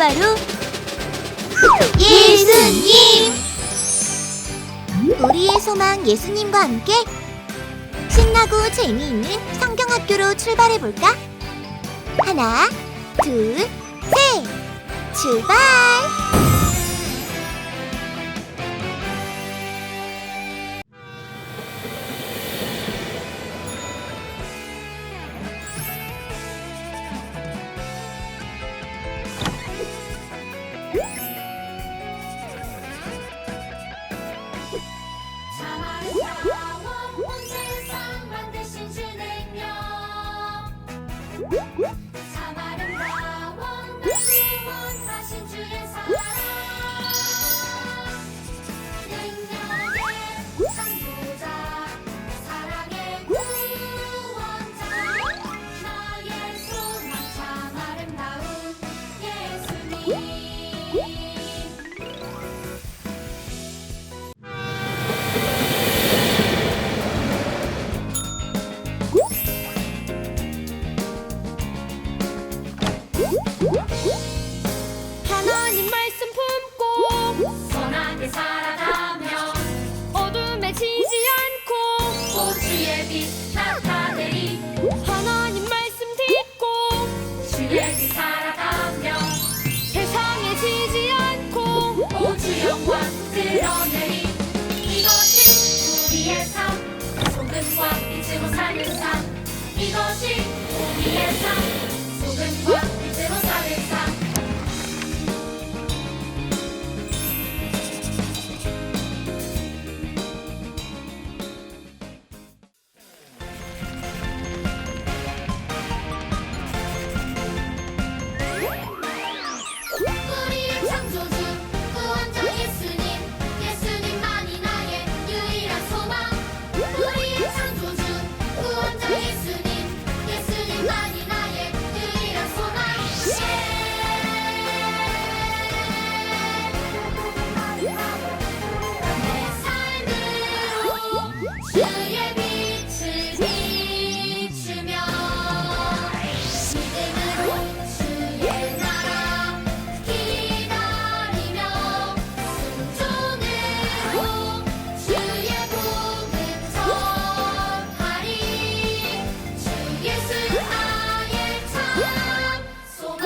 바로 예수님! 우리의 소망 예수님과 함께 신나고 재미있는 성경학교로 출발해볼까? 하나, 둘, 셋! 출발! 참 아름다운 날 구원하신 주의 사랑 능력의 창조자 사랑의 구원자 나의 소망 참 아름다운 예수님 하나님 말씀 품고 선하게 살아가며 어둠에 지지 않고 주의 빛 나타내리 하나님 말씀 듣고 주의 빛 살아가며 세상에 지지 않고 주 영광 드러내리 이것이 우리의 삶 소금과 빛으로 사는 삶 이것이 우리의 삶 소금과 빛으로 사는 삶 우리의 창조주 구원자 예수님 예수님만이 나의 유일한 소망 우리의 창조주 구원자 예수님 예수님만이 나의 유일한 소망 내 삶으로 주의 빛을 비추며 믿음으로 주의 나라 기다리며 순종으로 주의 복음 전하리 주 예수 나의 참 소망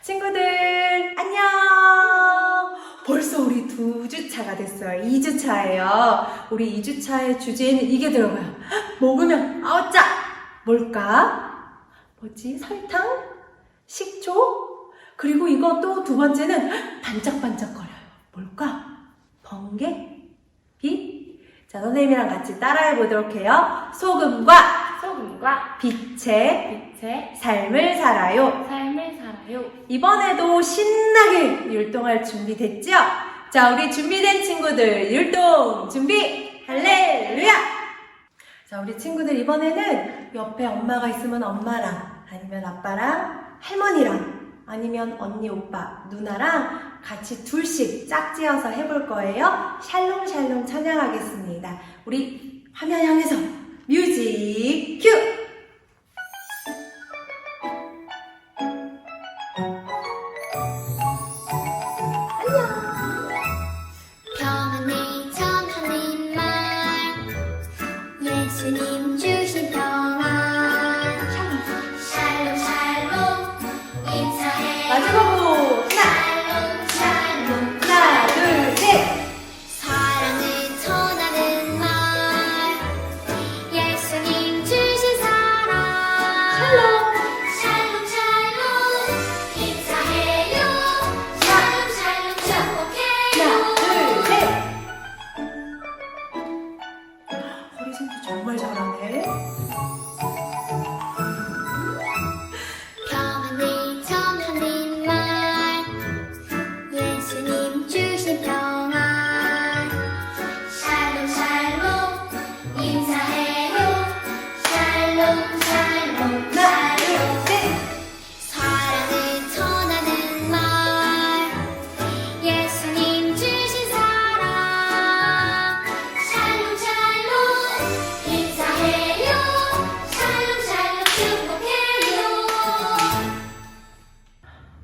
친구들 안녕! 벌써 우리 2주차가 됐어요. 2주차예요. 우리 2주차의 주제에는 이게 들어가요. 헉, 먹으면 아우짜! 뭘까? 뭐지? 설탕? 식초? 그리고 이것도 두 번째는 헉, 반짝반짝거려요. 뭘까? 번개? 빛? 자, 선생님이랑 같이 따라해 보도록 해요. 소금과 빛의 삶을 살아요. 이번에도 신나게 율동할 준비 됐죠? 자, 우리 준비된 친구들 율동 준비! 할렐루야! 자, 우리 친구들 이번에는 옆에 엄마가 있으면 엄마랑 아니면 아빠랑 할머니랑 아니면 언니, 오빠, 누나랑 같이 둘씩 짝지어서 해볼 거예요. 샬롬샬롬 찬양하겠습니다. 우리 화면 향해서 뮤직 큐! 평안을 전하는 말 예수님 주신 평안 샬롬 샬롬 인사해 마지막으로 샬롬 샬롬 하나, 둘, 셋! 사랑을 전하는 말 예수님 주신 사랑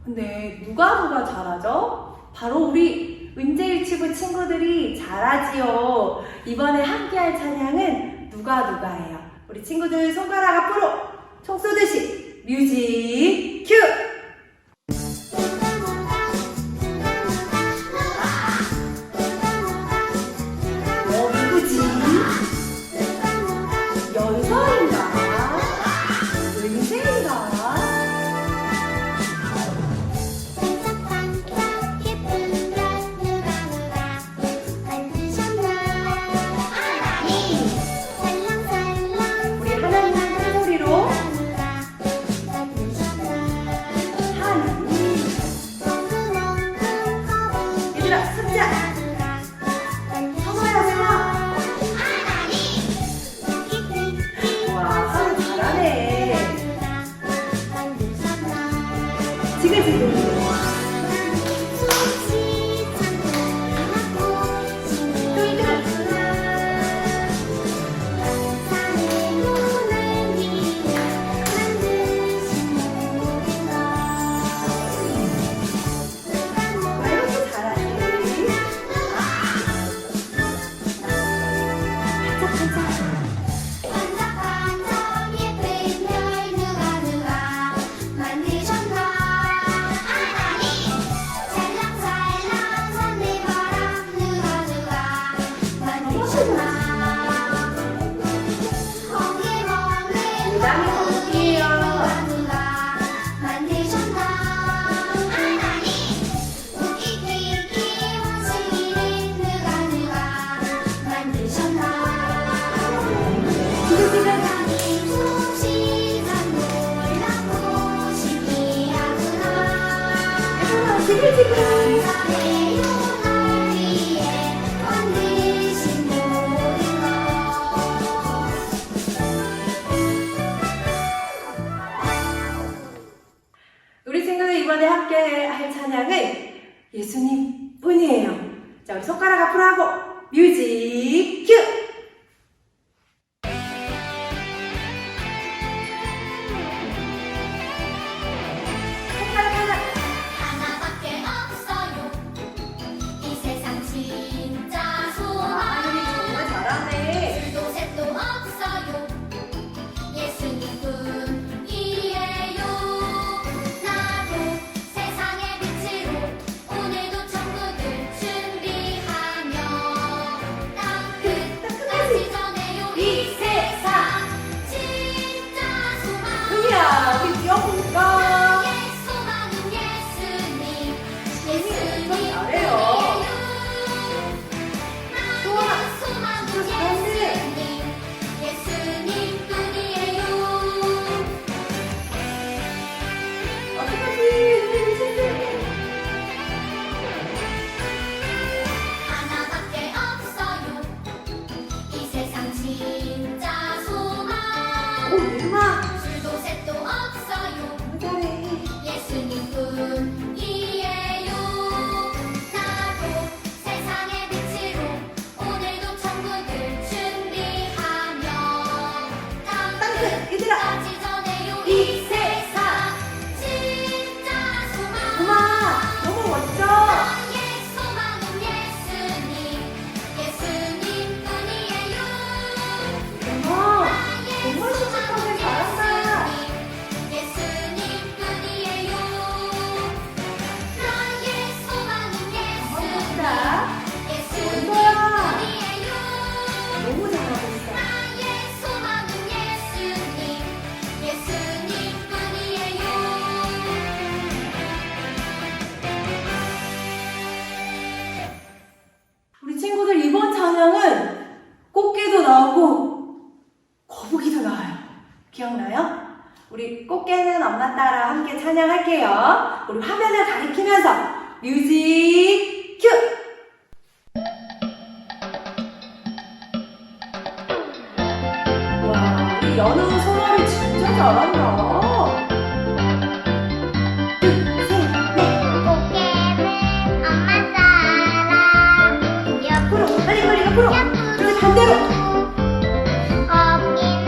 근데 누가 잘하죠? 바로 우리 은재일치부 친구들이 잘하지요. 이번에 함께할 찬양은 누가예요? 우리 친구들 손가락 앞으로 총 쏘듯이 뮤직 큐! 누구지? 연서인가? 은재인가? 반짝반짝 예쁜 별 누가 만드셨나 하나님 살랑살랑 우리 하나님 한 소리로 누가 만드셨나 하나님. 멍글멍글 거북이 얘들아 손자. 성아야 성아. 하나님 띠띠띠 와 서로 잘하네. 만드셨나 지글지글. 왜 이렇게 잘하지? 반짝반짝 예쁜 별 누가 만드셨나 하나님 살랑살랑 산들바람 누가 만드셨나 멍게멍게 부담이 없게요. 누가 만드셨나 하나님 웃기기기 원숭이를 누가 만드셨나 하나님 솜씨가 놀랍고 신기하구나 지글지글. 세상의 날 위에 만드신 모든 것 우리 친구들 이번에 함께 할 찬양은 예수님 뿐이에요. 자, 우리 손가락 앞으로 하고 뮤직 큐! 손가락 하나. 하나밖에 없어요 이 세상 진짜 하늘이 소망 정말 잘하네. 둘도 셋도 없어요 예수님뿐이에요 나도 세상의 빛으로 오늘도 천국을 준비하며 땅 끝까지 전해요 이 세상 진짜 소망 은희야, 우리 뛰어볼까? 나의 소망은 예수님 예수님 잘해요. 나의 소망은 예수님 예수님 뿐이에요 어떡하지? 은희 실수. 하나밖에 없어요 이 세상 진짜 소망 오, 은마. 둘도 셋도 없어요 너무 잘해. 예수님뿐이에요 나도 세상의 빛으로 오늘도 천국을 준비하며 땅 땅끝, 얘들아. 끝까지 전해요 이 세상 진짜 소망 우와, 너무 멋져. 나의 소망은 예수님 예수님뿐이에요 우와, 나의 정말 소망은 씩씩하게 잘한다. 예수님뿐이에요 나의 소망은 멋있다. 예수님뿐이에요 너무 잘하고 있어. 나의 소망은 예수님 예수님뿐이에요 우리 친구들 이번 찬양은 꽃게도 나오고 거북이도 나와요. 기억나요? 우리 꽃게는 엄마 따라 함께 찬양할게요. 우리 화면을 가리키면서 뮤직 큐! 와, 우리 연우 소라를 진짜 잘한다. 둘, 셋, 넷. 꽃게는 엄마 따라 옆으로, 빨리 빨리 옆으로. 그리고 반대로. 거북이는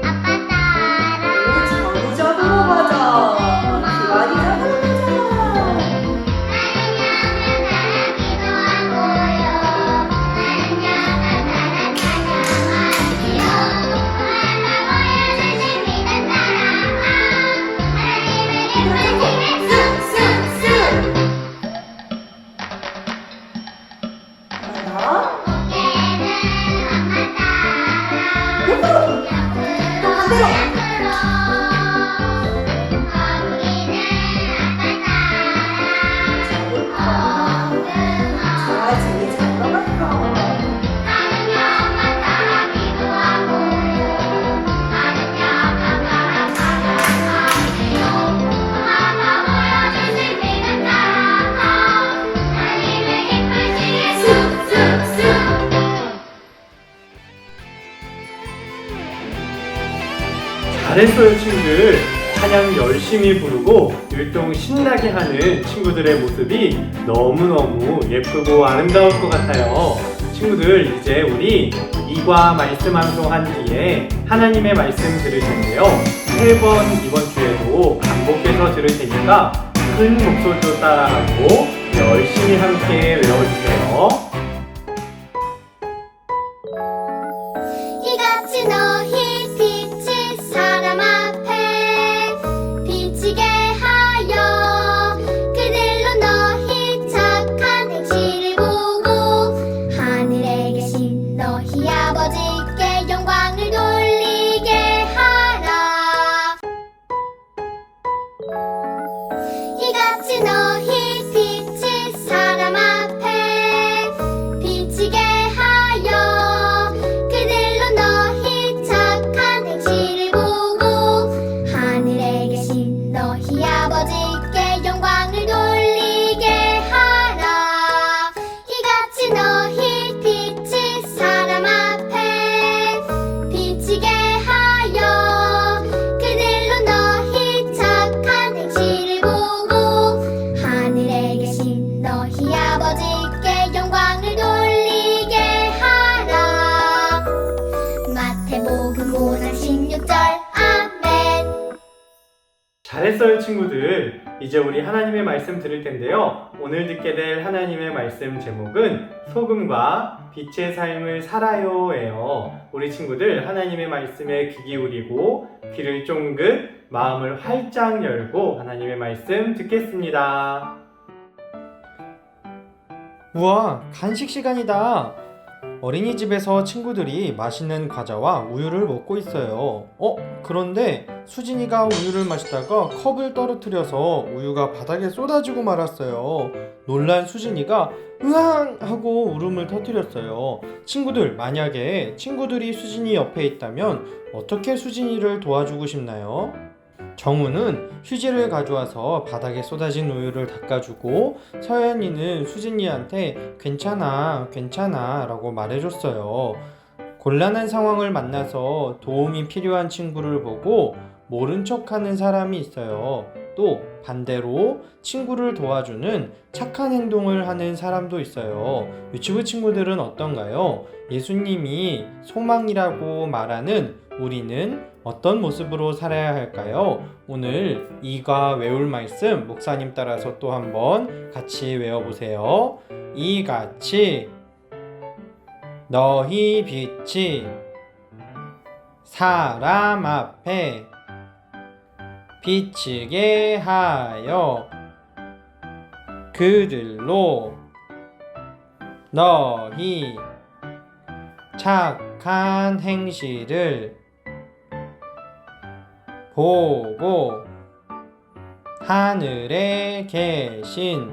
아빠 따라 오, 장자도 맞아. 기완이 잡으러 가자. 잘했어요, 친구들. 찬양 열심히 부르고 율동 신나게 하는 친구들의 모습이 너무너무 예쁘고 아름다울 것 같아요. 친구들, 이제 우리 이과 말씀 암송한 뒤에 하나님의 말씀 들을 텐데요. 3번 이번 주에도 반복해서 들을 테니까 큰 목소리로 따라하고 열심히 함께 외워주세요. 이같이 너희 빛이 사람 앞에 비치게 하여 그들로 너희 착한 행실을 보고 하늘에 계신 너희 아버지께 영광을 돌리게 하라. 이같이 너희 빛이 사람 앞에 비치게 하여 그들로 너희 착한 행실을 보고 하늘에 계신 너희 아버지께 영광을 돌리게 하라. 이같이 너희 빛이 사람 앞에 비치게 하여 그들로 너희 착한 행실을 보고 하늘에 계신 너희 아버지께 영광을 돌리게 하라. 마태복음 5장 16절 아멘. 잘했어요, 친구들. 이제 우리 하나님의 말씀 들을 텐데요. 오늘 듣게 될 하나님의 말씀 제목은 소금과 빛의 삶을 살아요예요. 우리 친구들 하나님의 말씀에 귀 기울이고 귀를 쫑긋 마음을 활짝 열고 하나님의 말씀 듣겠습니다. 우와, 간식 시간이다. 어린이집에서 친구들이 맛있는 과자와 우유를 먹고 있어요. 그런데 수진이가 우유를 마시다가 컵을 떨어뜨려서 우유가 바닥에 쏟아지고 말았어요. 놀란 수진이가 으앙 하고 울음을 터뜨렸어요. 친구들, 만약에 친구들이 수진이 옆에 있다면 어떻게 수진이를 도와주고 싶나요? 정우는 휴지를 가져와서 바닥에 쏟아진 우유를 닦아주고 서연이는 수진이한테 괜찮아, 괜찮아 라고 말해줬어요. 곤란한 상황을 만나서 도움이 필요한 친구를 보고 모른 척하는 사람이 있어요. 또 반대로 친구를 도와주는 착한 행동을 하는 사람도 있어요. 유치부 친구들은 어떤가요? 예수님이 소망이라고 말하는 우리는 어떤 모습으로 살아야 할까요? 오늘 이가 외울 말씀 목사님 따라서 또 한번 같이 외워보세요. 이같이 너희 빛이 사람 앞에 비치게 하여 그들로 너희 착한 행실을 보고 하늘에 계신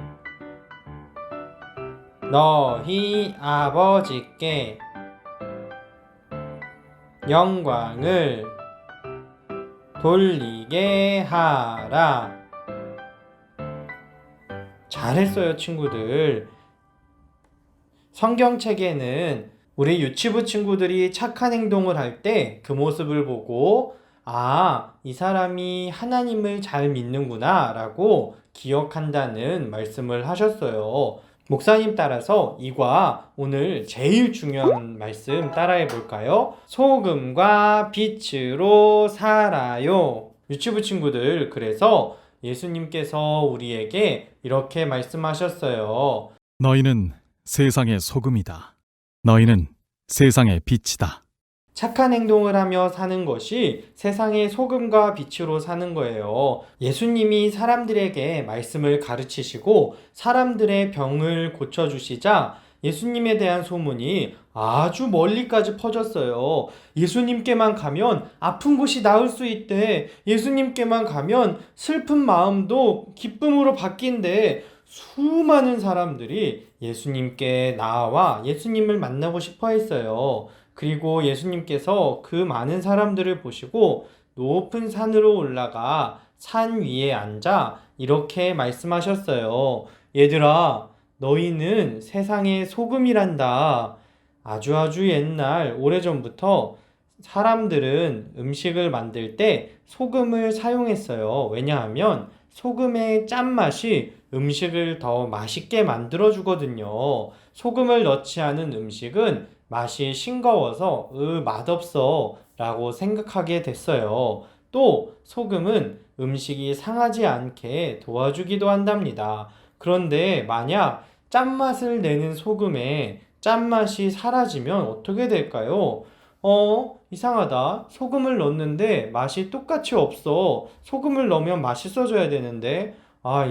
너희 아버지께 영광을 돌리게 하라. 잘했어요, 친구들. 성경책에는 우리 유치부 친구들이 착한 행동을 할 때 그 모습을 보고 이 사람이 하나님을 잘 믿는구나 라고 기억한다는 말씀을 하셨어요. 목사님 따라서 이과 오늘 제일 중요한 말씀 따라해 볼까요? 소금과 빛으로 살아요. 유치부 친구들, 그래서 예수님께서 우리에게 이렇게 말씀하셨어요. 너희는 세상의 소금이다. 너희는 세상의 빛이다. 착한 행동을 하며 사는 것이 세상의 소금과 빛으로 사는 거예요. 예수님이 사람들에게 말씀을 가르치시고 사람들의 병을 고쳐주시자 예수님에 대한 소문이 아주 멀리까지 퍼졌어요. 예수님께만 가면 아픈 곳이 나을 수 있대. 예수님께만 가면 슬픈 마음도 기쁨으로 바뀐대. 수많은 사람들이 예수님께 나와 예수님을 만나고 싶어 했어요. 그리고 예수님께서 그 많은 사람들을 보시고 높은 산으로 올라가 산 위에 앉아 이렇게 말씀하셨어요. 얘들아, 너희는 세상의 소금이란다. 아주 옛날 오래전부터 사람들은 음식을 만들 때 소금을 사용했어요. 왜냐하면 소금의 짠맛이 음식을 더 맛있게 만들어 주거든요. 소금을 넣지 않은 음식은 맛이 싱거워서 맛없어 라고 생각하게 됐어요. 또 소금은 음식이 상하지 않게 도와주기도 한답니다. 그런데 만약 짠맛을 내는 소금에 짠맛이 사라지면 어떻게 될까요? 이상하다. 소금을 넣었는데 맛이 똑같이 없어. 소금을 넣으면 맛있어져야 되는데,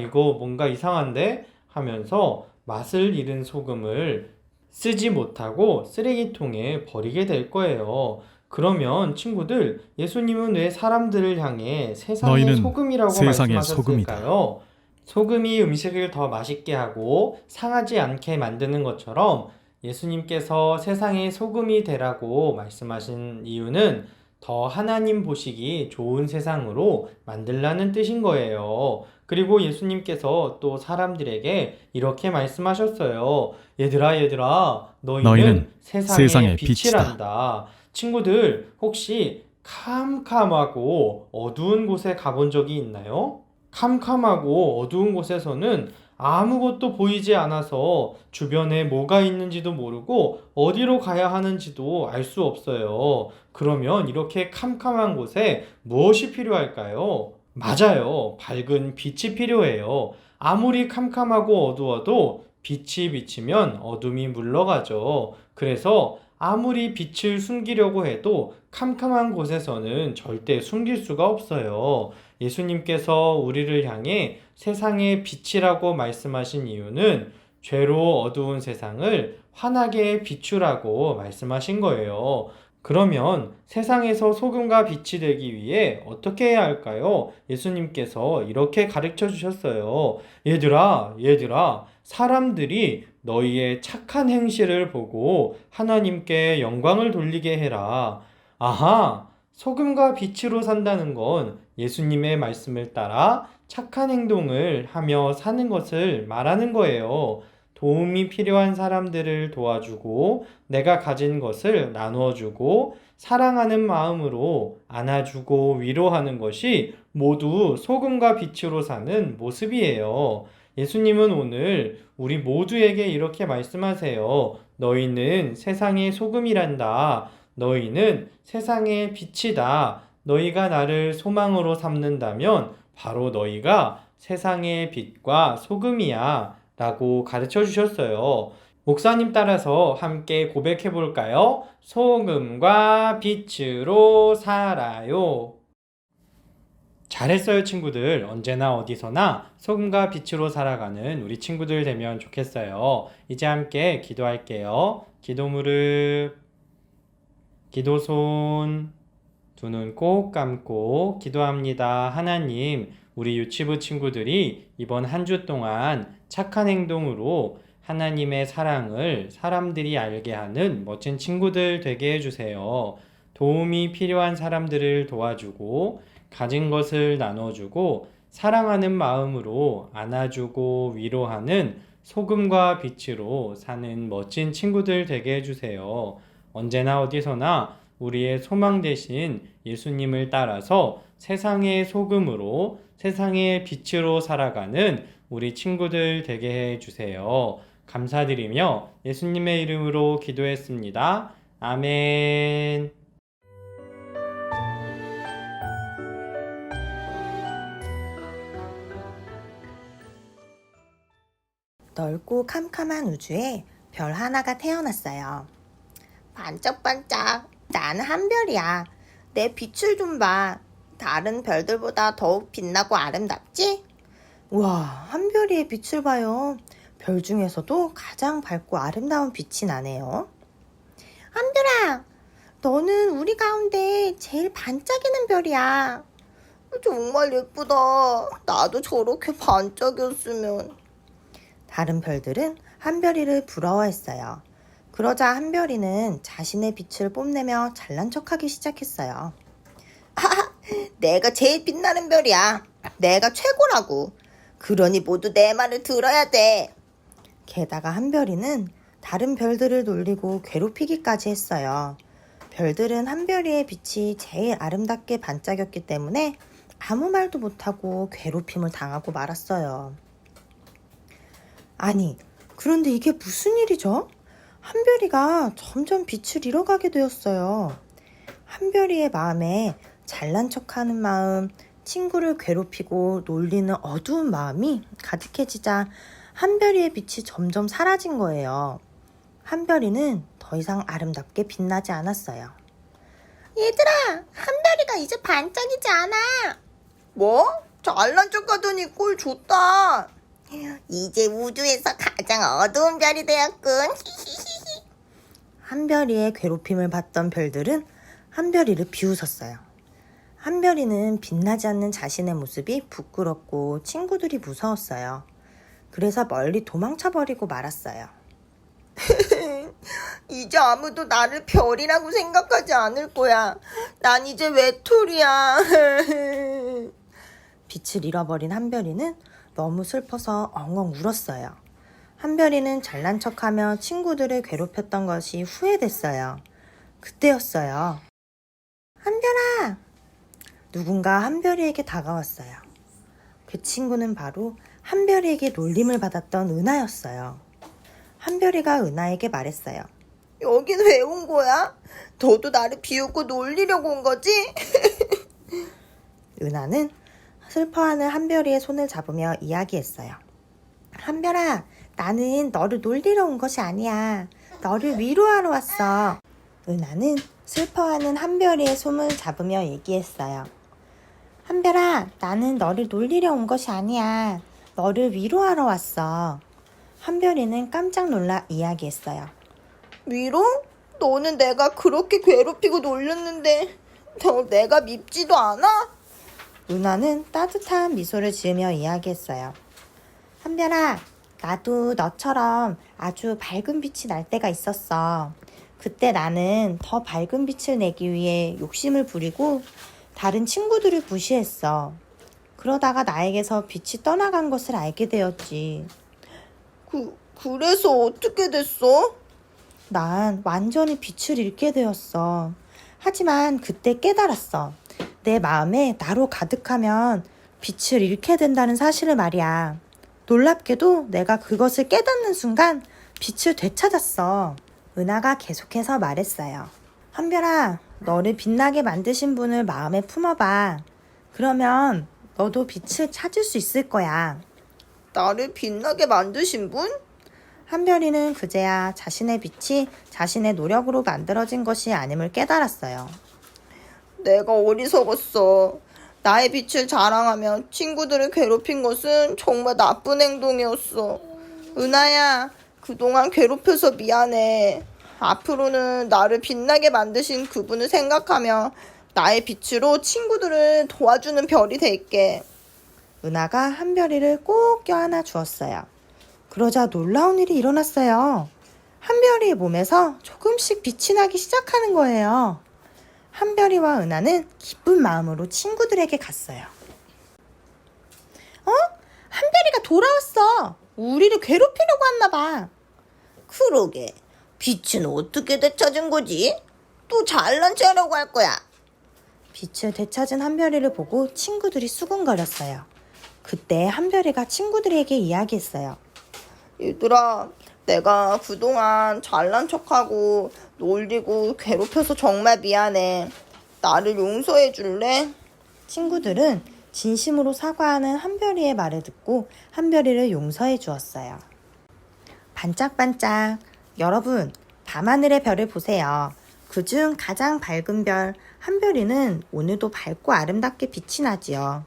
이거 뭔가 이상한데? 하면서 맛을 잃은 소금을 쓰지 못하고 쓰레기통에 버리게 될 거예요. 그러면 친구들, 예수님은 왜 사람들을 향해 세상의 너희는 소금이라고 세상의 말씀하셨을까요? 소금이 음식을 더 맛있게 하고 상하지 않게 만드는 것처럼 예수님께서 세상의 소금이 되라고 말씀하신 이유는 더 하나님 보시기 좋은 세상으로 만들라는 뜻인 거예요. 그리고 예수님께서 또 사람들에게 이렇게 말씀하셨어요. 얘들아, 너희는 세상의 빛이란다. 친구들, 혹시 캄캄하고 어두운 곳에 가본 적이 있나요? 캄캄하고 어두운 곳에서는 아무것도 보이지 않아서 주변에 뭐가 있는지도 모르고 어디로 가야 하는지도 알 수 없어요. 그러면 이렇게 캄캄한 곳에 무엇이 필요할까요? 맞아요. 밝은 빛이 필요해요. 아무리 캄캄하고 어두워도 빛이 비치면 어둠이 물러가죠. 그래서 아무리 빛을 숨기려고 해도 캄캄한 곳에서는 절대 숨길 수가 없어요. 예수님께서 우리를 향해 세상의 빛이라고 말씀하신 이유는 죄로 어두운 세상을 환하게 비추라고 말씀하신 거예요. 그러면 세상에서 소금과 빛이 되기 위해 어떻게 해야 할까요? 예수님께서 이렇게 가르쳐 주셨어요. 얘들아, 사람들이 너희의 착한 행실을 보고 하나님께 영광을 돌리게 해라. 아하, 소금과 빛으로 산다는 건 예수님의 말씀을 따라 착한 행동을 하며 사는 것을 말하는 거예요. 도움이 필요한 사람들을 도와주고 내가 가진 것을 나누어 주고 사랑하는 마음으로 안아주고 위로하는 것이 모두 소금과 빛으로 사는 모습이에요. 예수님은 오늘 우리 모두에게 이렇게 말씀하세요. 너희는 세상의 소금이란다. 너희는 세상의 빛이다. 너희가 나를 소망으로 삼는다면 바로 너희가 세상의 빛과 소금이야. 라고 가르쳐 주셨어요. 목사님 따라서 함께 고백해 볼까요? 소금과 빛으로 살아요. 잘했어요, 친구들. 언제나 어디서나 소금과 빛으로 살아가는 우리 친구들 되면 좋겠어요. 이제 함께 기도할게요. 기도 무릎, 기도 손, 두 눈 꼭 감고 기도합니다. 하나님, 우리 유치부 친구들이 이번 한 주 동안 착한 행동으로 하나님의 사랑을 사람들이 알게 하는 멋진 친구들 되게 해주세요. 도움이 필요한 사람들을 도와주고 가진 것을 나눠주고 사랑하는 마음으로 안아주고 위로하는 소금과 빛으로 사는 멋진 친구들 되게 해주세요. 언제나 어디서나 우리의 소망 되신 예수님을 따라서 세상의 소금으로 세상의 빛으로 살아가는 우리 친구들 되게 해주세요. 감사드리며 예수님의 이름으로 기도했습니다. 아멘. 넓고 캄캄한 우주에 별 하나가 태어났어요. 반짝반짝, 나는 한 별이야. 내 빛을 좀 봐. 다른 별들보다 더욱 빛나고 아름답지? 우와, 한 별이의 빛을 봐요. 별 중에서도 가장 밝고 아름다운 빛이 나네요. 한별아, 너는 우리 가운데 제일 반짝이는 별이야. 정말 예쁘다. 나도 저렇게 반짝였으면. 다른 별들은 한별이를 부러워했어요. 그러자 한별이는 자신의 빛을 뽐내며 잘난 척하기 시작했어요. 내가 제일 빛나는 별이야. 내가 최고라고. 그러니 모두 내 말을 들어야 돼. 게다가 한별이는 다른 별들을 놀리고 괴롭히기까지 했어요. 별들은 한별이의 빛이 제일 아름답게 반짝였기 때문에 아무 말도 못하고 괴롭힘을 당하고 말았어요. 아니, 그런데 이게 무슨 일이죠? 한별이가 점점 빛을 잃어가게 되었어요. 한별이의 마음에 잘난 척하는 마음, 친구를 괴롭히고 놀리는 어두운 마음이 가득해지자 한별이의 빛이 점점 사라진 거예요. 한별이는 더 이상 아름답게 빛나지 않았어요. 얘들아, 한별이가 이제 반짝이지 않아. 뭐? 잘난 척하더니 꼴 좋다. 이제 우주에서 가장 어두운 별이 되었군. 한별이의 괴롭힘을 받던 별들은 한별이를 비웃었어요. 한별이는 빛나지 않는 자신의 모습이 부끄럽고 친구들이 무서웠어요. 그래서 멀리 도망쳐버리고 말았어요. 이제 아무도 나를 별이라고 생각하지 않을 거야. 난 이제 외톨이야. 빛을 잃어버린 한별이는 너무 슬퍼서 엉엉 울었어요. 한별이는 잘난 척하며 친구들을 괴롭혔던 것이 후회됐어요. 그때였어요. 한별아! 누군가 한별이에게 다가왔어요. 그 친구는 바로 한별이에게 놀림을 받았던 은하였어요. 한별이가 은하에게 말했어요. 여긴 왜 온 거야? 너도 나를 비웃고 놀리려고 온 거지? 은하는 슬퍼하는 한별이의 손을 잡으며 이야기했어요. 한별아, 나는 너를 놀리러 온 것이 아니야. 너를 위로하러 왔어. 은하는 슬퍼하는 한별이의 손을 잡으며 얘기했어요. 한별아, 나는 너를 놀리려 온 것이 아니야. 너를 위로하러 왔어. 한별이는 깜짝 놀라 이야기했어요. 위로? 너는 내가 그렇게 괴롭히고 놀렸는데 너 내가 밉지도 않아? 은하는 따뜻한 미소를 지으며 이야기했어요. 한별아, 나도 너처럼 아주 밝은 빛이 날 때가 있었어. 그때 나는 더 밝은 빛을 내기 위해 욕심을 부리고 다른 친구들을 무시했어. 그러다가 나에게서 빛이 떠나간 것을 알게 되었지. 그래서 어떻게 됐어? 난 완전히 빛을 잃게 되었어. 하지만 그때 깨달았어. 내 마음에 나로 가득하면 빛을 잃게 된다는 사실을 말이야. 놀랍게도 내가 그것을 깨닫는 순간 빛을 되찾았어. 은하가 계속해서 말했어요. 한별아, 너를 빛나게 만드신 분을 마음에 품어봐. 그러면 너도 빛을 찾을 수 있을 거야. 나를 빛나게 만드신 분? 한별이는 그제야 자신의 빛이 자신의 노력으로 만들어진 것이 아님을 깨달았어요. 내가 어리석었어. 나의 빛을 자랑하며 친구들을 괴롭힌 것은 정말 나쁜 행동이었어. 은하야, 그동안 괴롭혀서 미안해. 앞으로는 나를 빛나게 만드신 그분을 생각하며 나의 빛으로 친구들을 도와주는 별이 될게. 은하가 한별이를 꼭 껴안아 주었어요. 그러자 놀라운 일이 일어났어요. 한별이의 몸에서 조금씩 빛이 나기 시작하는 거예요. 한별이와 은하는 기쁜 마음으로 친구들에게 갔어요. 한별이가 돌아왔어. 우리를 괴롭히려고 왔나 봐. 그러게. 빛은 어떻게 되찾은 거지? 또 잘난 체하려고 할 거야. 빛을 되찾은 한별이를 보고 친구들이 수군거렸어요. 그때 한별이가 친구들에게 이야기했어요. 얘들아, 내가 그동안 잘난 척하고 놀리고 괴롭혀서 정말 미안해. 나를 용서해 줄래? 친구들은 진심으로 사과하는 한별이의 말을 듣고 한별이를 용서해 주었어요. 반짝반짝. 여러분, 밤하늘의 별을 보세요. 그중 가장 밝은 별 한별이는 오늘도 밝고 아름답게 빛이 나지요.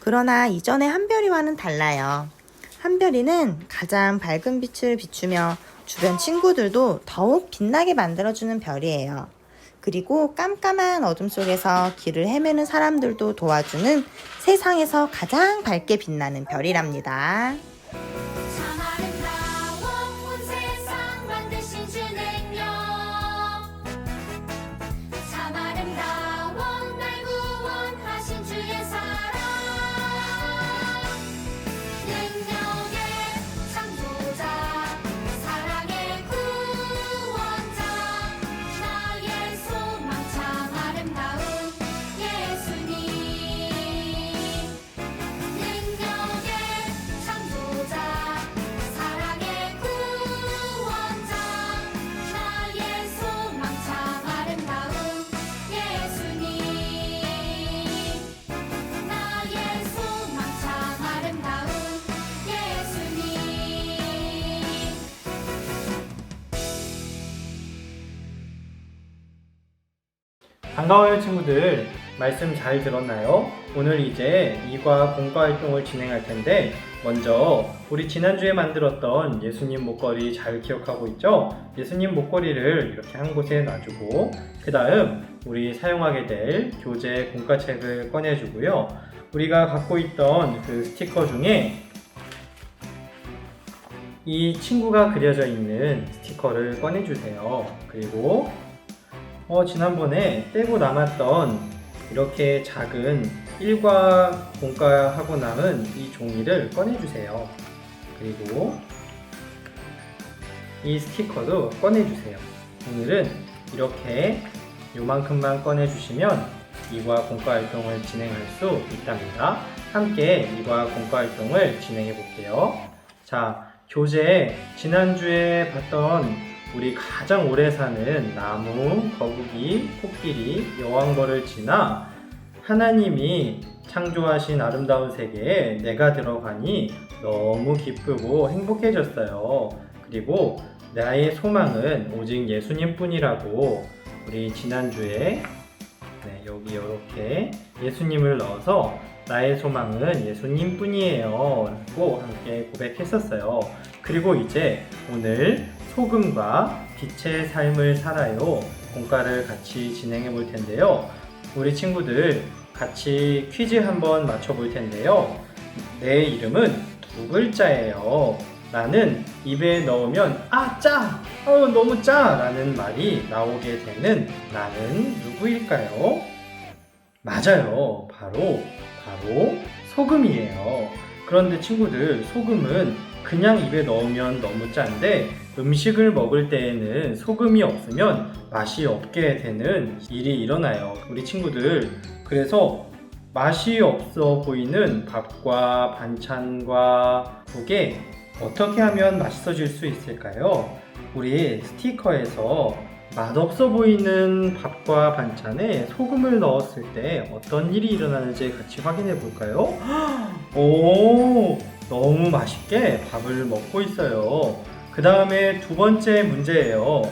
그러나 이전의 한별이와는 달라요. 한별이는 가장 밝은 빛을 비추며 주변 친구들도 더욱 빛나게 만들어주는 별이에요. 그리고 깜깜한 어둠 속에서 길을 헤매는 사람들도 도와주는 세상에서 가장 밝게 빛나는 별이랍니다. 참 아름다워 온 세상 만드신 주는요 참 아름다워 날 구원하신 주의 사랑 능력의 창조자 사랑의 구원자 나의 소망 반가워요 친구들. 말씀 잘 들었나요? 오늘 이제 이과 공과 활동을 진행할 텐데 먼저 우리 지난주에 만들었던 예수님 목걸이 잘 기억하고 있죠? 예수님 목걸이를 이렇게 한 곳에 놔주고 그 다음 우리 사용하게 될 교재 공과책을 꺼내주고요. 우리가 갖고 있던 그 스티커 중에 이 친구가 그려져 있는 스티커를 꺼내주세요. 그리고 지난번에 떼고 남았던 이렇게 작은 1과 공과하고 남은 이 종이를 꺼내주세요. 그리고 이 스티커도 꺼내주세요. 오늘은 이렇게 요만큼만 꺼내주시면 2과 공과 활동을 진행할 수 있답니다. 함께 2과 공과 활동을 진행해 볼게요. 자, 교재에 지난주에 봤던 우리 가장 오래 사는 나무, 거북이, 코끼리, 여왕벌을 지나 하나님이 창조하신 아름다운 세계에 내가 들어가니 너무 기쁘고 행복해졌어요. 그리고 나의 소망은 오직 예수님 뿐이라고 우리 지난주에 여기 이렇게 예수님을 넣어서 나의 소망은 예수님 뿐이에요 라고 함께 고백했었어요. 그리고 이제 오늘 소금과 빛의 삶을 살아요 공과를 같이 진행해 볼 텐데요. 우리 친구들 같이 퀴즈 한번 맞춰 볼 텐데요. 내 이름은 2글자예요. 나는 입에 넣으면 짜! 너무 짜! 라는 말이 나오게 되는 나는 누구일까요? 맞아요. 바로 소금이에요. 그런데 친구들, 소금은 그냥 입에 넣으면 너무 짠데 음식을 먹을 때에는 소금이 없으면 맛이 없게 되는 일이 일어나요. 우리 친구들, 그래서 맛이 없어 보이는 밥과 반찬과 국에 어떻게 하면 맛있어질 수 있을까요? 우리 스티커에서 맛없어 보이는 밥과 반찬에 소금을 넣었을 때 어떤 일이 일어나는지 같이 확인해 볼까요? 오, 너무 맛있게 밥을 먹고 있어요. 그 다음에 두 번째 문제예요.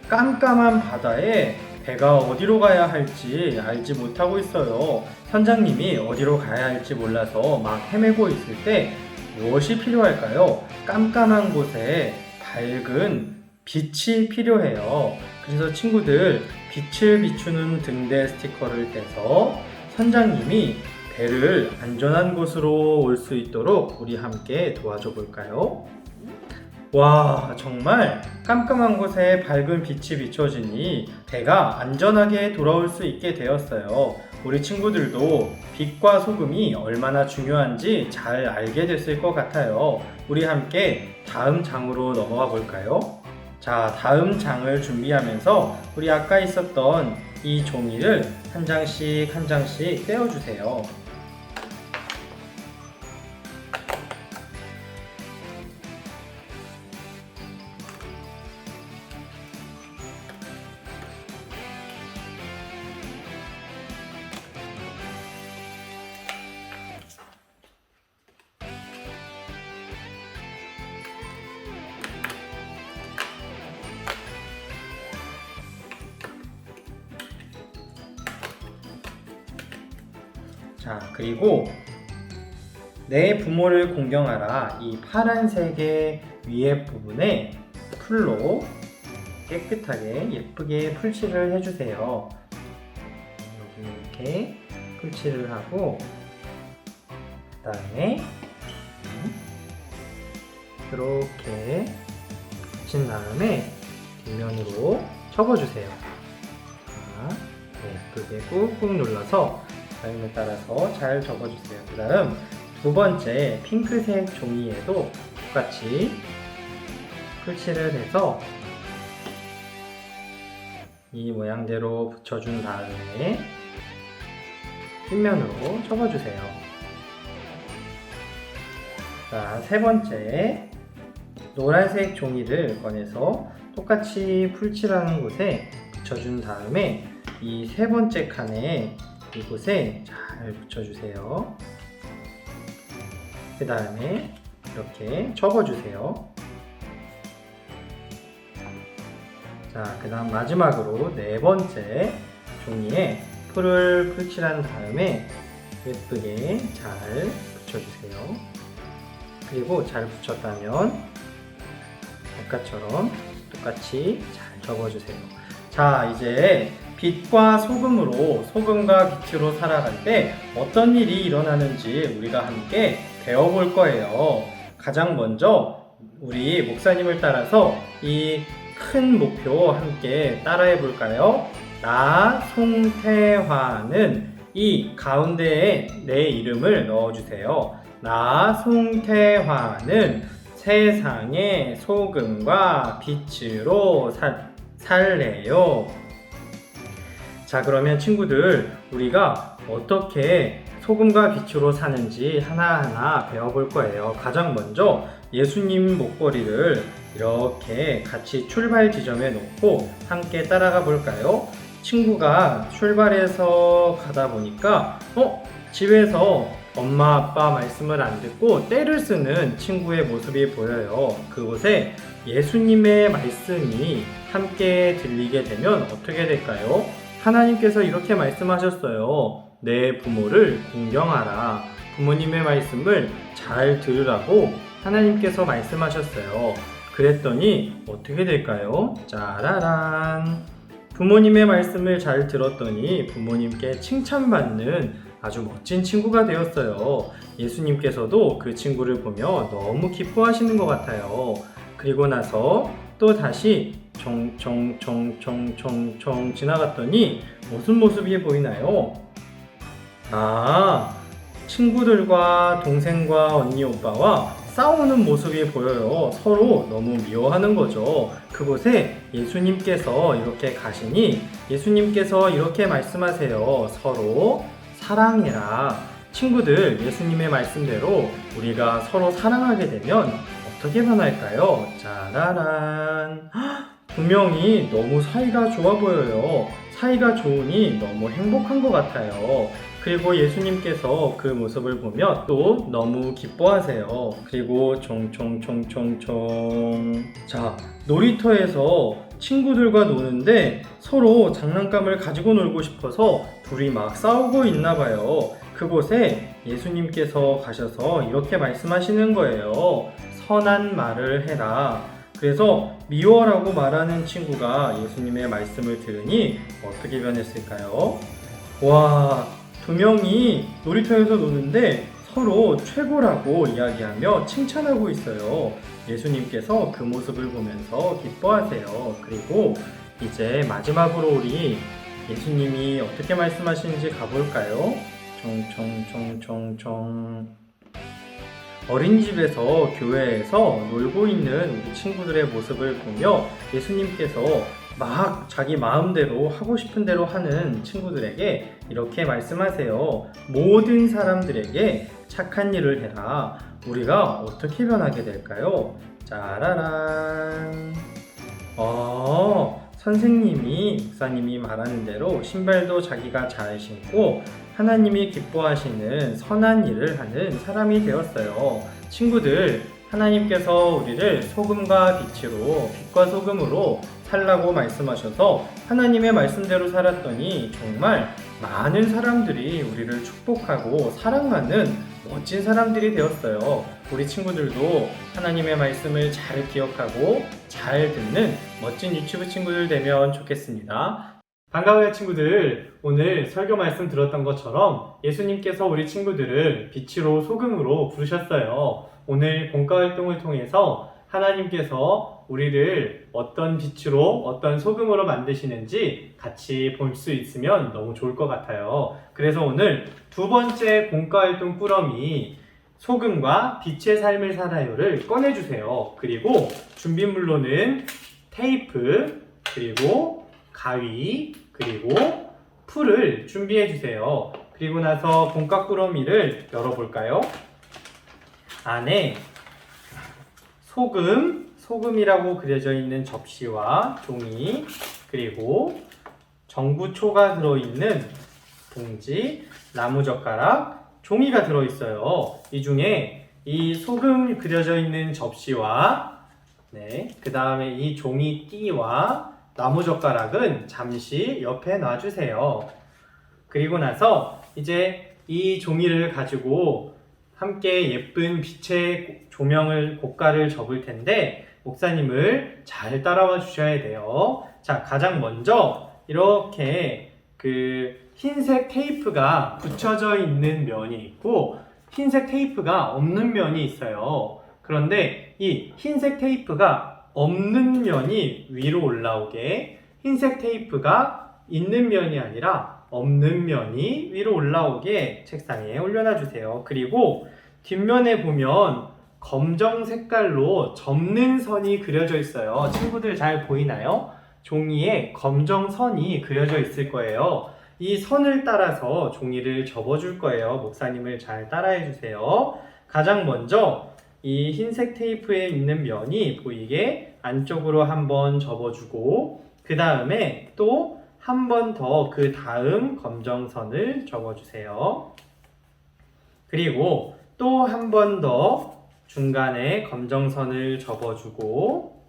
깜깜한 바다에 배가 어디로 가야 할지 알지 못하고 있어요. 선장님이 어디로 가야 할지 몰라서 막 헤매고 있을 때 무엇이 필요할까요? 깜깜한 곳에 밝은 빛이 필요해요. 그래서 친구들, 빛을 비추는 등대 스티커를 떼서 선장님이 배를 안전한 곳으로 올 수 있도록 우리 함께 도와줘 볼까요? 와, 정말 깜깜한 곳에 밝은 빛이 비춰지니 배가 안전하게 돌아올 수 있게 되었어요. 우리 친구들도 빛과 소금이 얼마나 중요한지 잘 알게 됐을 것 같아요. 우리 함께 다음 장으로 넘어가 볼까요? 자, 다음 장을 준비하면서 우리 아까 있었던 이 종이를 한 장씩 한 장씩 떼어주세요. 자, 그리고 내 부모를 공경하라 이 파란색의 위에 부분에 풀로 깨끗하게 예쁘게 풀칠을 해주세요. 여기 이렇게 풀칠을 하고 그 다음에 이렇게 붙인 다음에 뒷면으로 접어주세요. 자, 예쁘게 꾹꾹 눌러서 라인에 따라서 잘 접어주세요. 그 다음 두 번째 핑크색 종이에도 똑같이 풀칠을 해서 이 모양대로 붙여준 다음에 뒷면으로 접어주세요. 자, 세 번째 노란색 종이를 꺼내서 똑같이 풀칠하는 곳에 붙여준 다음에 이 세 번째 칸에 이곳에 잘 붙여주세요. 그 다음에 이렇게 접어주세요. 자, 그 다음 마지막으로 네 번째 종이에 풀을 풀칠한 다음에 예쁘게 잘 붙여주세요. 그리고 잘 붙였다면 아까처럼 똑같이 잘 접어주세요. 자, 이제 빛과 소금으로, 소금과 빛으로 살아갈 때 어떤 일이 일어나는지 우리가 함께 배워볼 거예요. 가장 먼저 우리 목사님을 따라서 이 큰 목표 함께 따라해 볼까요? 나 송태화는 이 가운데에 내 이름을 넣어주세요. 나 송태화는 세상의 소금과 빛으로 살래요. 자, 그러면 친구들, 우리가 어떻게 소금과 빛으로 사는지 하나하나 배워볼 거예요. 가장 먼저 예수님 목걸이를 이렇게 같이 출발 지점에 놓고 함께 따라가 볼까요? 친구가 출발해서 가다 보니까 집에서 엄마 아빠 말씀을 안 듣고 떼를 쓰는 친구의 모습이 보여요. 그곳에 예수님의 말씀이 함께 들리게 되면 어떻게 될까요? 하나님께서 이렇게 말씀하셨어요. 내 부모를 공경하라. 부모님의 말씀을 잘 들으라고 하나님께서 말씀하셨어요. 그랬더니 어떻게 될까요? 짜라란! 부모님의 말씀을 잘 들었더니 부모님께 칭찬받는 아주 멋진 친구가 되었어요. 예수님께서도 그 친구를 보며 너무 기뻐하시는 것 같아요. 그리고 나서 또 다시 총 지나갔더니 무슨 모습이 보이나요? 아, 친구들과 동생과 언니 오빠와 싸우는 모습이 보여요. 서로 너무 미워하는 거죠. 그곳에 예수님께서 이렇게 가시니 예수님께서 이렇게 말씀하세요. 서로 사랑해라. 친구들, 예수님의 말씀대로 우리가 서로 사랑하게 되면 어떻게 변할까요? 짜라란! 두 명이 너무 사이가 좋아 보여요. 사이가 좋으니 너무 행복한 것 같아요. 그리고 예수님께서 그 모습을 보며 또 너무 기뻐하세요. 그리고 총총총총총. 자, 놀이터에서 친구들과 노는데 서로 장난감을 가지고 놀고 싶어서 둘이 막 싸우고 있나 봐요. 그곳에 예수님께서 가셔서 이렇게 말씀하시는 거예요. 선한 말을 해라. 그래서 미워라고 말하는 친구가 예수님의 말씀을 들으니 어떻게 변했을까요? 와, 두 명이 놀이터에서 노는데 서로 최고라고 이야기하며 칭찬하고 있어요. 예수님께서 그 모습을 보면서 기뻐하세요. 그리고 이제 마지막으로 우리 예수님이 어떻게 말씀하시는지 가볼까요? 총총총총총. 어린이집에서 교회에서 놀고 있는 우리 친구들의 모습을 보며 예수님께서 막 자기 마음대로 하고 싶은 대로 하는 친구들에게 이렇게 말씀하세요. 모든 사람들에게 착한 일을 해라. 우리가 어떻게 변하게 될까요? 짜라란. 선생님이, 목사님이 말하는 대로 신발도 자기가 잘 신고 하나님이 기뻐하시는 선한 일을 하는 사람이 되었어요. 친구들, 하나님께서 우리를 소금과 빛으로, 빛과 소금으로 살라고 말씀하셔서 하나님의 말씀대로 살았더니 정말 많은 사람들이 우리를 축복하고 사랑하는 멋진 사람들이 되었어요. 우리 친구들도 하나님의 말씀을 잘 기억하고 잘 듣는 멋진 유치부 친구들 되면 좋겠습니다. 반가워요 친구들. 오늘 설교 말씀 들었던 것처럼 예수님께서 우리 친구들을 빛으로 소금으로 부르셨어요. 오늘 봉과 활동을 통해서 하나님께서 우리를 어떤 빛으로 어떤 소금으로 만드시는지 같이 볼 수 있으면 너무 좋을 것 같아요. 그래서 오늘 두 번째 봉과 활동 꾸러미 소금과 빛의 삶을 살아요를 꺼내주세요. 그리고 준비물로는 테이프, 그리고 가위, 그리고 풀을 준비해 주세요. 그리고 나서 봉과 꾸러미를 열어볼까요? 안에 소금이라고 그려져 있는 접시와 종이, 그리고 정부초가 들어있는 봉지, 나무젓가락, 종이가 들어있어요. 이 중에 이 소금 그려져 있는 접시와 그 다음에 이 종이 띠와 나무젓가락은 잠시 옆에 놔주세요. 그리고 나서 이제 이 종이를 가지고 함께 예쁜 빛의 조명을 고가를 접을 텐데 목사님을 잘 따라와 주셔야 돼요. 자, 가장 먼저 이렇게 그 흰색 테이프가 붙여져 있는 면이 있고 흰색 테이프가 없는 면이 있어요. 그런데 이 흰색 테이프가 없는 면이 위로 올라오게, 흰색 테이프가 있는 면이 아니라 없는 면이 위로 올라오게 책상에 올려놔 주세요. 그리고 뒷면에 보면 검정 색깔로 접는 선이 그려져 있어요. 친구들 잘 보이나요? 종이에 검정 선이 그려져 있을 거예요. 이 선을 따라서 종이를 접어줄 거예요. 목사님을 잘 따라해 주세요. 가장 먼저 이 흰색 테이프에 있는 면이 보이게 안쪽으로 한번 접어주고 그 다음에 또 한 번 더 그 다음 검정선을 접어주세요. 그리고 또 한 번 더 중간에 검정선을 접어주고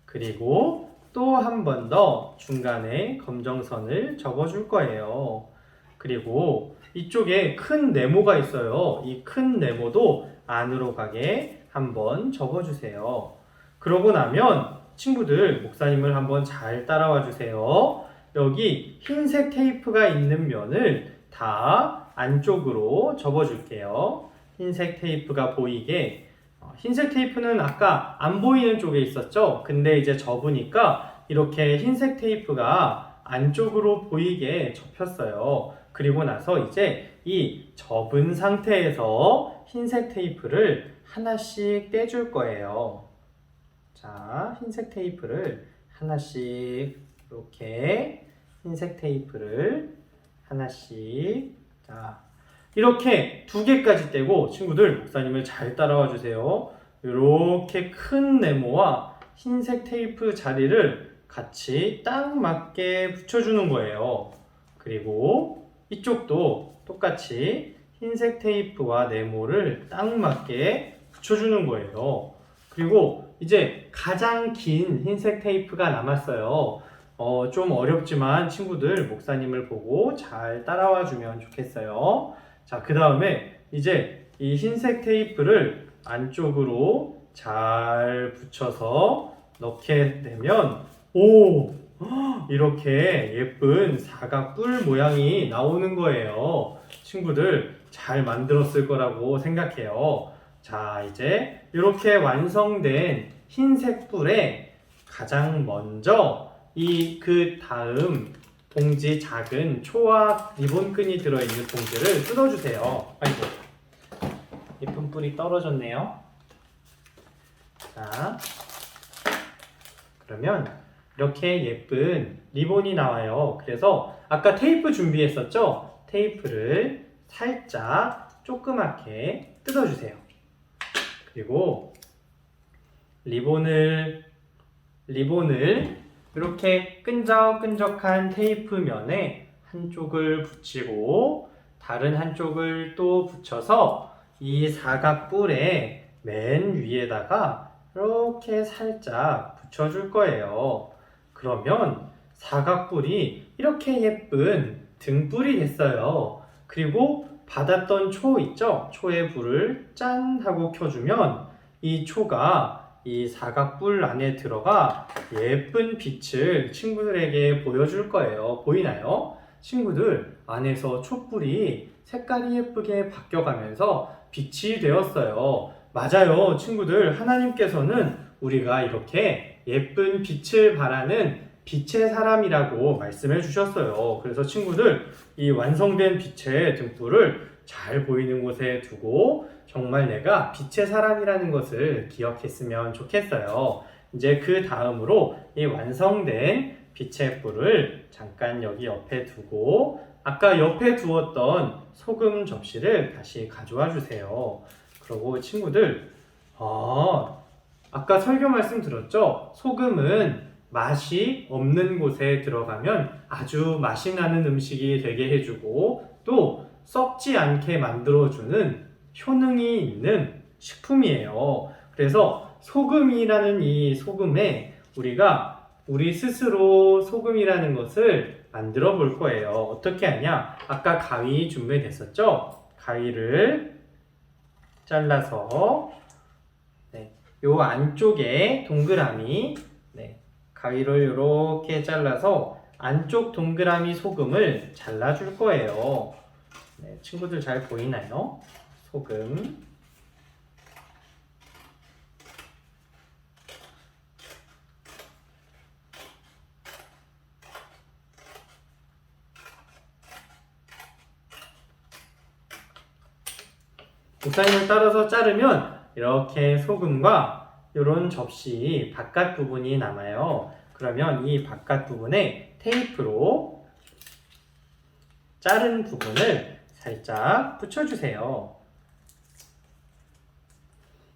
그리고 또 한 번 더 중간에 검정선을 접어줄 거예요. 그리고 이쪽에 큰 네모가 있어요. 이 큰 네모도 안으로 가게 한번 접어주세요. 그러고 나면 친구들 목사님을 한번 잘 따라와 주세요. 여기 흰색 테이프가 있는 면을 다 안쪽으로 접어줄게요. 흰색 테이프가 보이게. 흰색 테이프는 아까 안 보이는 쪽에 있었죠? 근데 이제 접으니까 이렇게 흰색 테이프가 안쪽으로 보이게 접혔어요. 그리고 나서 이제 이 접은 상태에서 흰색 테이프를 하나씩 떼줄 거예요. 자, 흰색 테이프를 하나씩 이렇게 흰색 테이프를 하나씩 자 이렇게 2개까지 떼고 친구들 목사님을 잘 따라와 주세요. 이렇게 큰 네모와 흰색 테이프 자리를 같이 딱 맞게 붙여주는 거예요. 그리고 이쪽도 똑같이 흰색 테이프와 네모를 딱 맞게 붙여주는 거예요. 그리고 이제 가장 긴 흰색 테이프가 남았어요. 좀 어렵지만 친구들 목사님을 보고 잘 따라와 주면 좋겠어요. 자, 그 다음에 이제 이 흰색 테이프를 안쪽으로 잘 붙여서 넣게 되면 이렇게 예쁜 사각뿔 모양이 나오는 거예요. 친구들 잘 만들었을 거라고 생각해요. 자, 이제 이렇게 완성된 흰색 뿔에 가장 먼저 그 다음 봉지 작은 초와 리본끈이 들어있는 봉지를 뜯어주세요. 아이고, 예쁜 뿔이 떨어졌네요. 자, 그러면 이렇게 예쁜 리본이 나와요. 그래서 아까 테이프 준비했었죠? 테이프를 살짝 조그맣게 뜯어주세요. 그리고 리본을 이렇게 끈적끈적한 테이프 면에 한쪽을 붙이고 다른 한쪽을 또 붙여서 이 사각뿔의 맨 위에다가 이렇게 살짝 붙여줄 거예요. 그러면 사각뿔이 이렇게 예쁜 등뿔이 됐어요. 그리고 받았던 초 있죠? 초의 불을 짠 하고 켜주면 이 초가 이 사각뿔 안에 들어가 예쁜 빛을 친구들에게 보여줄 거예요. 보이나요? 친구들 안에서 촛불이 색깔이 예쁘게 바뀌어가면서 빛이 되었어요. 맞아요. 친구들 하나님께서는 우리가 이렇게 예쁜 빛을 바라는 빛의 사람이라고 말씀해 주셨어요. 그래서 친구들 이 완성된 빛의 등불을 잘 보이는 곳에 두고 정말 내가 빛의 사람이라는 것을 기억했으면 좋겠어요. 이제 그 다음으로 이 완성된 빛의 뿔을 잠깐 여기 옆에 두고 아까 옆에 두었던 소금 접시를 다시 가져와 주세요. 그리고 친구들 아까 설교 말씀 들었죠? 소금은 맛이 없는 곳에 들어가면 아주 맛이 나는 음식이 되게 해주고 또 썩지 않게 만들어주는 효능이 있는 식품이에요. 그래서 소금이라는 이 소금에 우리가 우리 스스로 소금이라는 것을 만들어 볼 거예요. 어떻게 하냐? 아까 가위 준비됐었죠? 가위를 잘라서 요 안쪽에 동그라미 가위를 이렇게 잘라서 안쪽 동그라미 소금을 잘라줄 거예요. 친구들 잘 보이나요? 소금. 목사님을 따라서 자르면 이렇게 소금과 이런 접시 바깥 부분이 남아요. 그러면 이 바깥 부분에 테이프로 자른 부분을 살짝 붙여주세요.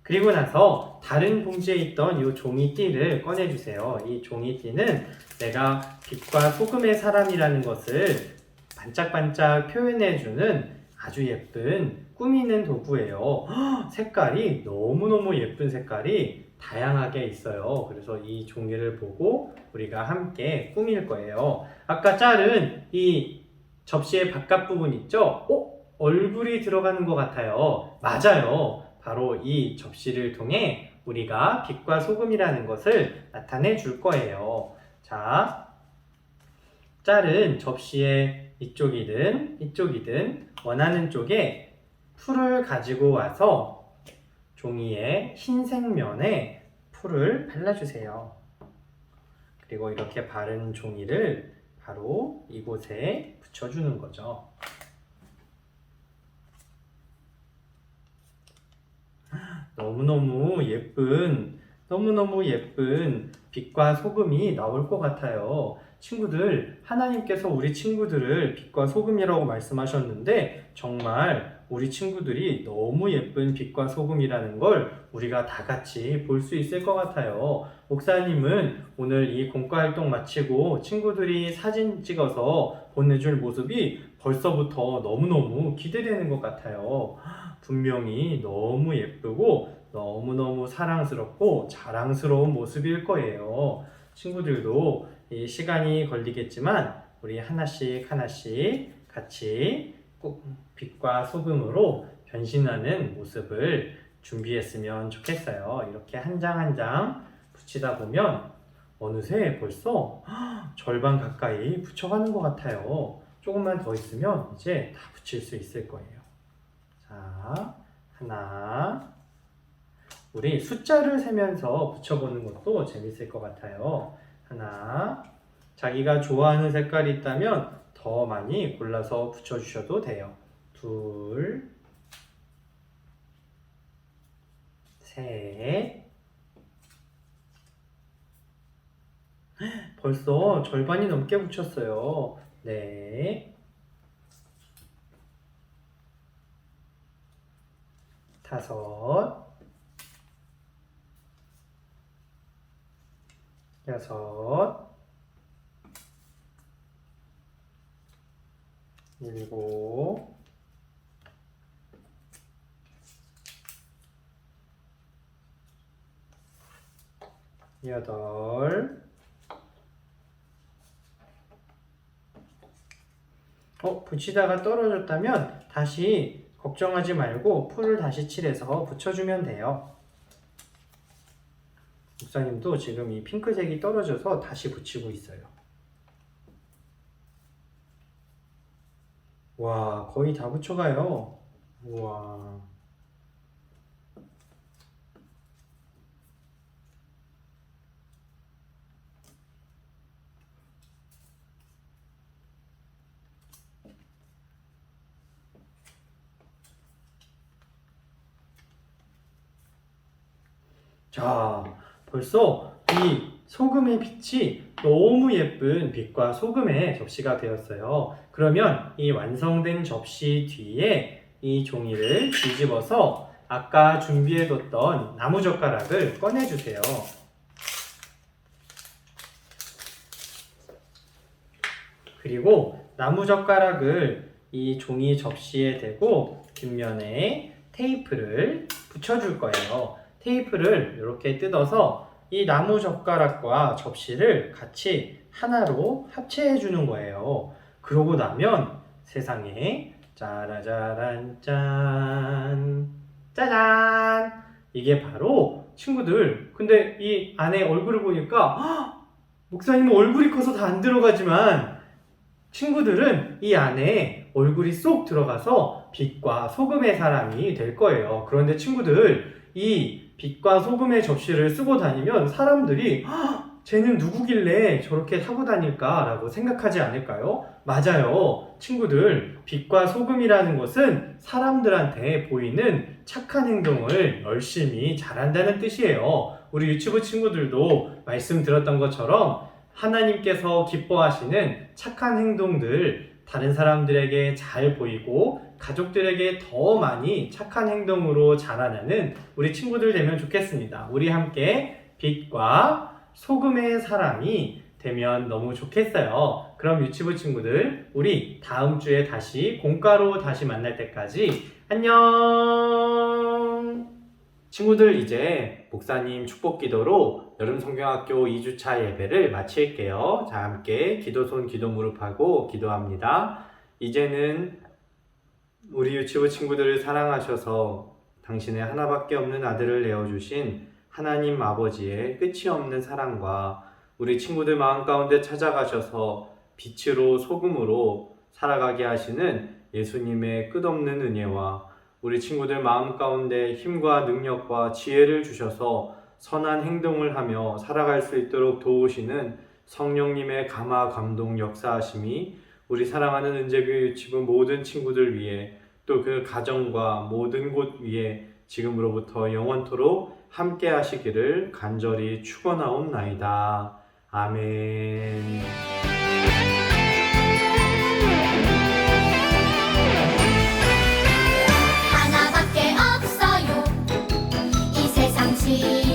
그리고 나서 다른 봉지에 있던 이 종이띠를 꺼내주세요. 이 종이띠는 내가 빛과 소금의 사람이라는 것을 반짝반짝 표현해주는 아주 예쁜 꾸미는 도구예요. 색깔이 너무너무 예쁜 색깔이 다양하게 있어요. 그래서 이 종이를 보고 우리가 함께 꾸밀 거예요. 아까 자른 이 접시의 바깥 부분 있죠? 얼굴이 들어가는 것 같아요. 맞아요. 바로 이 접시를 통해 우리가 빛과 소금이라는 것을 나타내 줄 거예요. 자, 자른 접시의 이쪽이든 원하는 쪽에 풀을 가지고 와서 종이의 흰색 면에 풀을 발라주세요. 그리고 이렇게 바른 종이를 바로 이곳에 붙여주는 거죠. 너무너무 예쁜 빛과 소금이 나올 것 같아요. 친구들, 하나님께서 우리 친구들을 빛과 소금이라고 말씀하셨는데 정말 우리 친구들이 너무 예쁜 빛과 소금이라는 걸 우리가 다 같이 볼 수 있을 것 같아요. 목사님은 오늘 이 공과활동 마치고 친구들이 사진 찍어서 보내줄 모습이 벌써부터 너무너무 기대되는 것 같아요. 분명히 너무 예쁘고 너무너무 사랑스럽고 자랑스러운 모습일 거예요. 친구들도 이 시간이 걸리겠지만 우리 하나씩 같이 꼭 빛과 소금으로 변신하는 모습을 준비했으면 좋겠어요. 이렇게 한 장 한 장 붙이다 보면 어느새 벌써 절반 가까이 붙여가는 것 같아요. 조금만 더 있으면 이제 다 붙일 수 있을 거예요. 자, 하나. 우리 숫자를 세면서 붙여보는 것도 재밌을 것 같아요. 하나. 자기가 좋아하는 색깔이 있다면 더 많이 골라서 붙여주셔도 돼요. 둘. 셋. 벌써 절반이 넘게 붙였어요. 넷. 다섯. 여섯. 일곱. 여덟. 붙이다가 떨어졌다면 다시 걱정하지 말고 풀을 다시 칠해서 붙여주면 돼요. 목사님도 지금 이 핑크색이 떨어져서 다시 붙이고 있어요. 와, 거의 다 붙여가요. 우와. 자, 벌써 이 소금의 빛이 너무 예쁜 빛과 소금의 접시가 되었어요. 그러면 이 완성된 접시 뒤에 이 종이를 뒤집어서 아까 준비해뒀던 나무젓가락을 꺼내주세요. 그리고 나무젓가락을 이 종이 접시에 대고 뒷면에 테이프를 붙여줄 거예요. 테이프를 이렇게 뜯어서 이 나무 젓가락과 접시를 같이 하나로 합체해 주는 거예요. 그러고 나면 세상에 짜라자란 짠 짜잔, 이게 바로 친구들, 근데 이 안에 얼굴을 보니까 헉! 목사님은 얼굴이 커서 다 안 들어가지만 친구들은 이 안에 얼굴이 쏙 들어가서 빛과 소금의 사람이 될 거예요. 그런데 친구들, 이 빛과 소금의 접시를 쓰고 다니면 사람들이 헉! 쟤는 누구길래 저렇게 타고 다닐까? 라고 생각하지 않을까요? 맞아요. 친구들, 빛과 소금이라는 것은 사람들한테 보이는 착한 행동을 열심히 잘한다는 뜻이에요. 우리 유치부 친구들도 말씀 들었던 것처럼 하나님께서 기뻐하시는 착한 행동들, 다른 사람들에게 잘 보이고 가족들에게 더 많이 착한 행동으로 자라나는 우리 친구들 되면 좋겠습니다. 우리 함께 빛과 소금의 사람이 되면 너무 좋겠어요. 그럼 유치부 친구들, 우리 다음 주에 다시 공과로 다시 만날 때까지 안녕! 친구들, 이제 목사님 축복 기도로 여름 성경학교 2주차 예배를 마칠게요. 자, 함께 기도손 기도 무릎하고 기도합니다. 이제는 우리 유치부 친구들을 사랑하셔서 당신의 하나밖에 없는 아들을 내어주신 하나님 아버지의 끝이 없는 사랑과 우리 친구들 마음 가운데 찾아가셔서 빛으로 소금으로 살아가게 하시는 예수님의 끝없는 은혜와 우리 친구들 마음 가운데 힘과 능력과 지혜를 주셔서 선한 행동을 하며 살아갈 수 있도록 도우시는 성령님의 감화 감동 역사하심이 우리 사랑하는 은재교회 유치부 모든 친구들 위해 또 그 가정과 모든 곳 위에 지금으로부터 영원토록 함께 하시기를 간절히 축원하옵나이다. 아멘. 하나밖에 없어요 이 세상 지